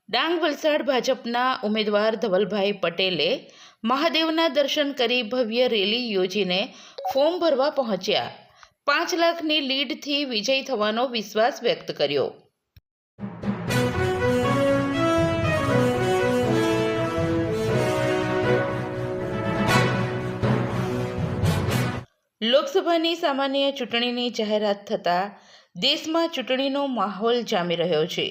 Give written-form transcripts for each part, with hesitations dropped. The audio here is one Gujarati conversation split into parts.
ડાંગ વલસાડ ભાજપના ઉમેદવાર ધવલભાઈ પટેલે મહાદેવના દર્શન કરી ભવ્ય રેલી યોજીને ફોર્મ ભરવા પહોંચ્યા. 5 લાખની લીડથી વિજય થવાનો વિશ્વાસ વ્યક્ત કર્યો. લોકસભાની સામાન્ય ચૂંટણીની જાહેરાત થતાં દેશમાં ચૂંટણીનો માહોલ જામી રહ્યો છે.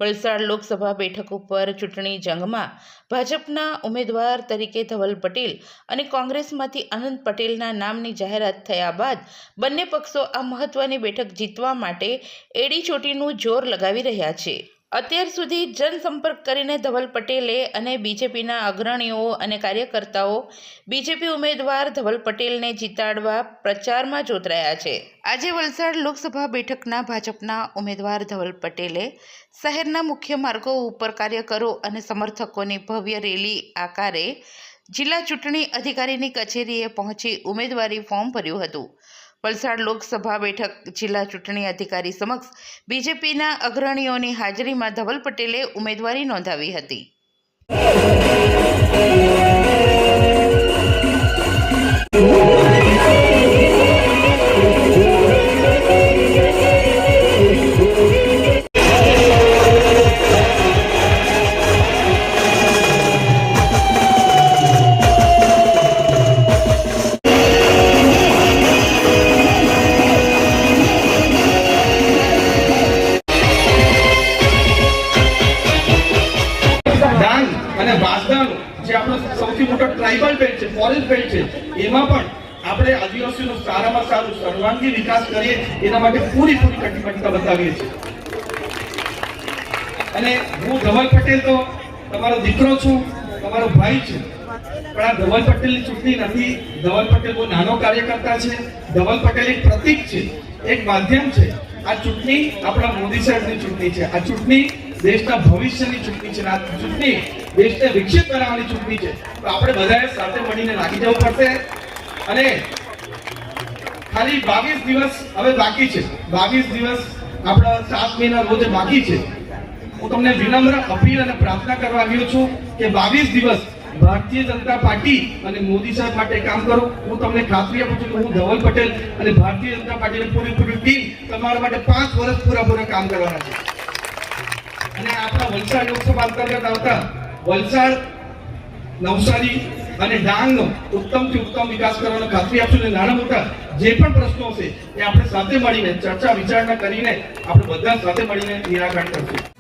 વલસાડ લોકસભા બેઠક ઉપર ચૂંટણી જંગમાં ભાજપના ઉમેદવાર તરીકે ધવલ પટેલ અને કોંગ્રેસમાંથી આનંદ પટેલના નામની જાહેરાત થયા બાદ બંને પક્ષો આ મહત્વની બેઠક જીતવા માટે એડીચોટીનું જોર લગાવી રહ્યા છે. અત્યાર સુધી જનસંપર્ક કરીને ધવલ પટેલે અને બીજેપીના અગ્રણીઓ અને કાર્યકર્તાઓ બીજેપી ઉમેદવાર ધવલ પટેલને જીતાડવા પ્રચારમાં જોતરાયા છે. આજે વલસાડ લોકસભા બેઠકના ભાજપના ઉમેદવાર ધવલ પટેલે શહેરના મુખ્ય માર્ગો ઉપર કાર્યકરો અને સમર્થકોની ભવ્ય રેલી આકારે જિલ્લા ચૂંટણી અધિકારીની કચેરીએ પહોંચી ઉમેદવારી ફોર્મ ભર્યું હતું. વલસાડ લોકસભા બેઠક જિલ્લા ચૂંટણી અધિકારી સમક્ષ બીજેપીના અગ્રણીઓની હાજરીમાં ધવલ પટેલે ઉમેદવારી નોંધાવી હતી. અને વાસદાનો જે આપણો સૌથી મોટો ટ્રાઇબલ બેલ્ટ છે, ફોરેસ્ટ બેલ્ટ છે, એમાં પણ આપણે આદિવાસીનો સારામાં સારું સર્વાંગી વિકાસ કરીએ એના માટે પૂરેપૂરી કટિબદ્ધતા બતાવીએ છીએ. અને હું ધવલ પટેલ તો તમારો દીકરો છું, તમારો ભાઈ છું, પણ આ ધવલ પટેલની ચૂંટણી નથી. ધવલ પટેલ બહુ નાનો કાર્યકર્તા છે. ધવલ પટેલ એક પ્રતીક છે, એક માધ્યમ છે. આ ચૂંટણી આપણા મોદી સાહેબની ચૂંટણી છે. આ ચૂંટણી દેશના ભવિષ્યની ચૂંટણી છે. આ ચૂંટણી દેશને વિકસિત બનાવવાની ચૂંટણી છે. તો આપણે બધાએ સાથે મળીને લાગી જવું પડશે. અને ખાલી 22 દિવસ હવે બાકી છે. 22 દિવસ આપણા 7 મહિના રોજ બાકી છે. હું તમને વિનમ્ર અપીલ અને પ્રાર્થના કરવા આવ્યો છું કે 22 દિવસ ભારતીય જનતા પાર્ટી અને મોદી સાહેબ માટે કામ કરો. હું તમને ખાતરી આપું છું કે હું ધવલ પટેલ અને ભારતીય જનતા પાર્ટીની પૂરી ટીમ તમારા માટે 5 વર્ષ પૂરા કામ કરવાના છે. અને આપણા વલસાડ લોકસભા અંતર્ગત આવતા વલસાડ, નવસારી અને ડાંગનો ઉત્તમથી ઉત્તમ વિકાસ કરવાનો ખાતરી આપશું. અને નાના મોટા જે પણ પ્રશ્નો છે એ આપણે સાથે મળીને ચર્ચા વિચારણા કરીને આપણે બધા સાથે મળીને નિરાકરણ કરશું.